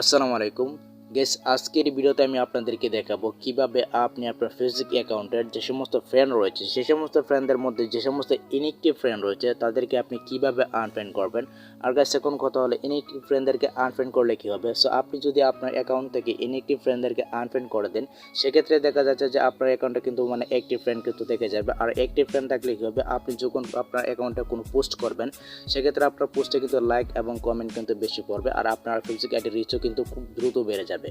আসসালামু আলাইকুম গেস, আজকের ভিডিওতে আমি আপনাদেরকে দেখাবো কিভাবে আপনি আপনার ফেসবুক অ্যাকাউন্টের যে সমস্ত ফ্রেন্ড রয়েছে সেই সমস্ত ফ্রেন্ডদের মধ্যে যে সমস্ত ইনঅ্যাক্টিভ ফ্রেন্ড রয়েছে তাদেরকে আপনি কিভাবে আনফ্রেন্ড করবেন। আর গাইস, এখন কথা হলো ইনঅ্যাক্টিভ ফ্রেন্ডদেরকে আনফ্রেন্ড করলে কি হবে। সো আপনি যদি আপনার অ্যাকাউন্ট থেকে ইনঅ্যাক্টিভ ফ্রেন্ডদেরকে আনফ্রেন্ড করে দেন, সেক্ষেত্রে দেখা যাচ্ছে যে আপনার অ্যাকাউন্টে কিন্তু অ্যাক্টিভ ফ্রেন্ড কিন্তু থেকে যাবে। আর অ্যাক্টিভ ফ্রেন্ড থাকলে কী হবে, আপনি যখন আপনার অ্যাকাউন্টে কোনো পোস্ট করবেন সেক্ষেত্রে আপনার পোস্টে কিন্তু লাইক এবং কমেন্ট কিন্তু বেশি পড়বে, আর আপনার ফেসবুক আইডি রিচও কিন্তু খুব দ্রুত বেড়ে যাবে।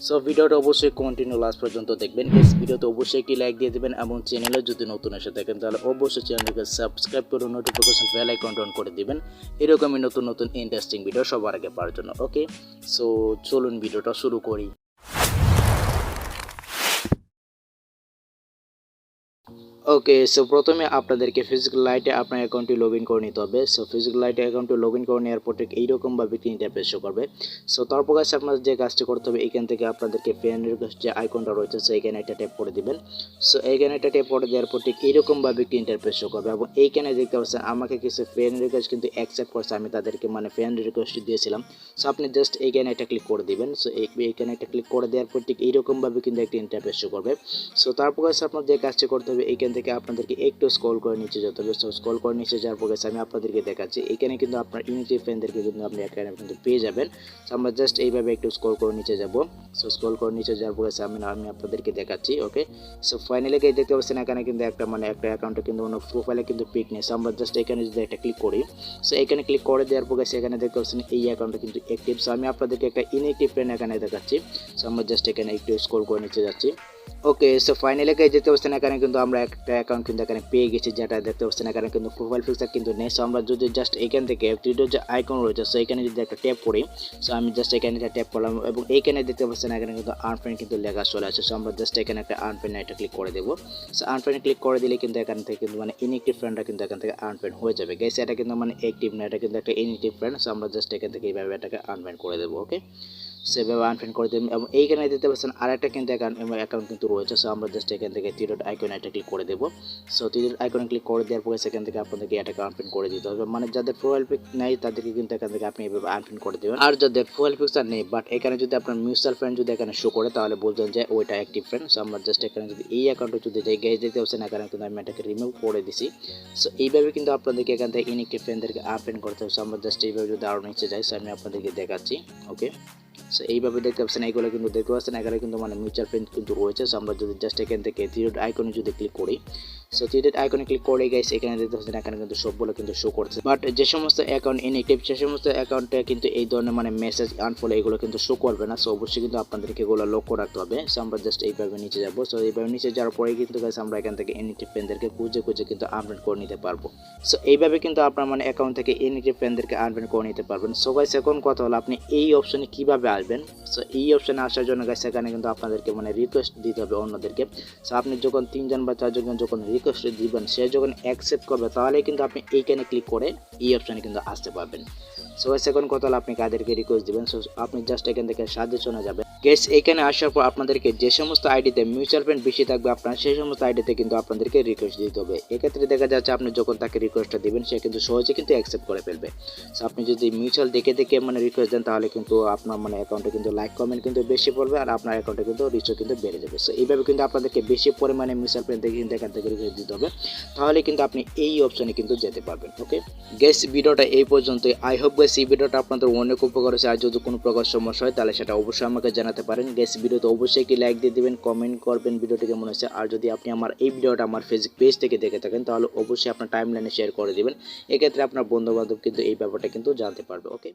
সো ভিডিওটা অবশ্যই কন্টিনিউ লাস্ট পর্যন্ত দেখবেন। এই ভিডিওতে অবশ্যই একটি লাইক দিয়ে দেবেন এবং চ্যানেলে যদি নতুন এসে থাকেন তাহলে অবশ্যই চ্যানেলটিকে সাবস্ক্রাইব করে নোটিফিকেশন বেল আইকন অন করে দিবেন এরকমই নতুন নতুন ইন্টারেস্টিং ভিডিও সবার আগে পাওয়ার জন্য। ওকে, সো চলুন ভিডিওটা শুরু করি। ওকে, সো প্রথমে আপনাদেরকে ফেসবুক লাইটে আপনার অ্যাকাউন্টটি লগ ইন করে নিতে হবে। সো ফেসবুক লাইটে অ্যাকাউন্টটি লগ ইন করে নেওয়ার পর ঠিক এইরকমভাবে একটি ইন্টারফেস শো করবে। সো তারপর কাছে আপনার যে কাজটি করতে হবে, এখান থেকে আপনাদেরকে ফ্রেন্ড রিকোয়েস্ট যে আইকনটা রয়েছে সো এখানে একটা ট্যাপ করে দিবেন। সো এইখানে একটা ট্যাপ করে দেওয়ার পর ঠিক এইরকমভাবে একটি ইন্টারফেস শো করবে এবং এইখানে দেখতে পাচ্ছেন আমাকে কিছু ফ্রেন্ড রিকোয়েস্ট কিন্তু অ্যাকসেপ্ট করছে, আমি তাদেরকে ফ্রেন্ড রিকোয়েস্ট দিয়েছিলাম। সো আপনি জাস্ট এইখানে একটা ক্লিক করে দিবেন। সো এইখানে একটা ক্লিক করে দেওয়ার পর ঠিক এইরকমভাবে কিন্তু একটা ইন্টারফেস শো করবে। সো তারপর কাছে আপনার যে কাজটি করতে হবে, এইখান থেকে আপনাদেরকে একটু স্ক্রল করে নিচে যেতে হবে। সো স্ক্রল করে নিচে যাওয়ার পরে আমি আপনাদেরকে দেখাচ্ছি, এখানে কিন্তু আপনার ইউনিটিভ ফ্রেন্ডদেরকে কিন্তু আপনি এখানে কিন্তু পেয়ে যাবেন। সো আমরা জাস্ট এইভাবে একটু স্ক্রল করে নিচে যাব। সো স্ক্রল করে নিচে যাওয়ার পরে আমি আপনাদেরকে দেখাচ্ছি। ওকে, সো ফাইনালি গিয়ে দেখতে পাচ্ছেন এখানে কিন্তু একটা একটা অ্যাকাউন্টে কিন্তু প্রোফাইলে কিন্তু পিক নেই। সো আমরা জাস্ট এখানে যদি একটা ক্লিক করি, সো এখানে ক্লিক করে দেওয়ার পরে সেখানে দেখতে পাচ্ছেন এই অ্যাকাউন্টটা কিন্তু অ্যাক্টিভ। সো আমি আপনাদেরকে একটা ইনঅ্যাক্টিভ ফ্রেন্ড এখানে দেখাচ্ছি। সো আমরা জাস্ট এখানে একটু স্ক্রল করে নিচে যাচ্ছি। ওকে, সো ফাইনালি গাইস দেখতে পাচ্ছেন এখানে কিন্তু আমরা একটা অ্যাকাউন্ট কিন্তু এখানে পেয়ে গেছি, যেটা দেখতে পাচ্ছেন এখানে কিন্তু প্রোফাইল পিকচার কিন্তু নেই। সো আমরা যদি জাস্ট এখান থেকে ভিডিওর যে আইকন রয়েছে সো এখানে যদি একটা ট্যাপ করি, সো আমি জাস্ট এখানে একটা ট্যাপ করলাম এবং এইখানে দেখতে পাচ্ছেন এখানে কিন্তু আনফ্রেন্ড কিন্তু লেখা চলে আসে। সো আমরা জাস্ট এখানে একটা আনফ্রেন্ড এটা ক্লিক করে দেবো। সো আনফ্রেন্ড ক্লিক করে দিলে কিন্তু এখান থেকে কিন্তু ইনঅ্যাক্টিভ ফ্রেন্ডটা কিন্তু এখান থেকে আনফ্রেন্ড হয়ে যাবে। গাইস, এটা কিন্তু অ্যাক্টিভ না, এটা কিন্তু একটা ইনঅ্যাক্টিভ ফ্রেন্ড। সো আমরা জাস্ট এখান থেকে এইভাবে এটাকে আনফ্রেন্ড করে দেবো। ওকে, সেভাবে আনফ্রেন্ড করে দেবেন এবং এইখানে দিতে পারছেন আরেকটা কিন্তু অ্যাকাউন্ট কিন্তু রয়েছে। সো আমরা জাস্ট এখান থেকে থ্রি আইকন এটা ক্লিক করে দেবো। সো থ্রি আইকনে ক্লিক করে দেওয়ার পরে সেখান থেকে আপনাদেরকে এটাকে আনফ্রেন্ড করে দিতে হবে। যাদের প্রোফাইল পিক নেই তাদেরকে কিন্তু এখান থেকে আপনি এভাবে আনফ্রেন্ড করে দেবেন। আর যাদের প্রোফাইল পিকচার নেই বাট এখানে যদি আপনার মিউচুয়াল ফ্রেন্ড যদি এখানে শো করে তাহলে বলছেন যে ওইটা অ্যাক্টিভ ফ্রেন্ড। সো আমরা জাস্ট এখানে যদি এই অ্যাকাউন্টে যদি যাই, গাইজ দেখতে পাচ্ছেন এখানে কিন্তু আমি এটাকে রিমুভ করে দিছি। সো এইভাবে কিন্তু আপনাদেরকে এখান থেকে ইনঅ্যাক্টিভ ফ্রেন্ডদেরকে আনফ্রেন্ড করতে হবে। সো আমরা জাস্ট এইভাবে যদি আরও নিচে যাই, সো আমি আপনাদেরকে দেখাচ্ছি। ওকে, সো এইভাবে দেখতে পাচ্ছেন এইগুলো কিন্তু দেখতে পাচ্ছেন এখানে কিন্তু মিউচুয়াল ফ্রেন্ড কিন্তু রয়েছে। সো আমরা যদি জাস্ট এখান থেকে থ্রি আইকনে যদি ক্লিক করি, সো থ্রি আইকনে ক্লিক করে গাইস এখানে দেখতে পাচ্ছেন এখানে কিন্তু সবগুলো কিন্তু শো করছে। বাট যে সমস্ত অ্যাকাউন্ট ইনঅ্যাক্টিভ সে সমস্ত অ্যাকাউন্টে কিন্তু এই ধরনের মেসেজ আনফলো এগুলো কিন্তু শো করবে না। সো অবশ্যই কিন্তু আপনাদেরকে এগুলো লক্ষ্য রাখতে হবে। সো আমরা জাস্ট এইভাবে নিচে যাবো। সো এইভাবে নিচে যাওয়ার পরে কিন্তু গাইস আমরা এখান থেকে ইনঅ্যাক্টিভ ফ্রেন্ডদেরকে খুঁজে কিন্তু আনফ্রেন্ড করে নিতে পারবো। সো এইভাবে কিন্তু আপনার অ্যাকাউন্ট থেকে ইনঅ্যাক্টিভ ফ্রেন্ডদেরকে আনফ্রেন্ড করে নিতে পারবেন। সো গাইস, এখন কথা হলো আপনি এই অপশনে কিভাবে আসবেন। সো এই অপশনে আসার জন্য গাইস এখানে কিন্তু আপনাদেরকে রিকোয়েস্ট দিতে হবে অন্যদেরকে। সো আপনি যখন 3 জন বা 4 জন যখন রিকোয়েস্ট দিবেন, সে যখন অ্যাকসেপ্ট করবে তাহলে কিন্তু আপনি এইখানে ক্লিক করে এই অপশনে কিন্তু আসতে পারবেন। সো গাইস, এখন কথা হলো আপনি কাদেরকে রিকোয়েস্ট দিবেন। সো আপনি জাস্ট এখান থেকে সাজেশনে যাবেন। গাইস, এখানে আসার পর আপনাদেরকে যে সমস্ত আইডিতে মিউচুয়াল ফ্রেন্ড বেশি থাকবে আপনার সেই সমস্ত আইডিতে কিন্তু আপনাদেরকে রিকোয়েস্ট দিতে হবে। এক্ষেত্রে দেখা যাচ্ছে আপনি যখন তাকে রিকোয়েস্টটা দিবেন সে কিন্তু সহজে কিন্তু অ্যাকসেপ্ট করে ফেলবে। সো আপনি যদি মিউচুয়াল দেখে রিকোয়েস্ট দেন তাহলে কিন্তু আপনার অ্যাকাউন্টে কিন্তু লাইক কমেন্ট কিন্তু বেশি পড়বে আর আপনার অ্যাকাউন্টে কিন্তু রিচও কিন্তু বেড়ে যাবে। সো এইভাবে কিন্তু আপনাদেরকে বেশি পরিমাণে মিউচুয়াল ফ্রেন্ড থেকে কিন্তু এখান থেকে রিকোয়েস্ট দিতে হবে, তাহলে কিন্তু আপনি এই অপশনে কিন্তু যেতে পারবেন। ওকে গাইস, ভিডিওটা এই পর্যন্তই। আই হোপ গাইস এই ভিডিওটা আপনাদের অনেক উপকার হয়েছে। আর যদি কোনো প্রকার সমস্যা হয় তাহলে সেটা অবশ্যই আমাকে জানাতে পারেন। গাইস, ভিডিওতে অবশ্যই একটি লাইক দিয়ে দিবেন, কমেন্ট করবেন ভিডিওটি কেমন হয়েছে। আর যদি আপনি আমার এই ভিডিওটা আমার ফেসবুক পেজ থেকে দেখে থাকেন তাহলে অবশ্যই আপনার টাইমলাইনে শেয়ার করে দিবেন। এক্ষেত্রে আপনার বন্ধু বান্ধব কিন্তু এই ব্যাপারটা কিন্তু জানতে পারবে। ওকে।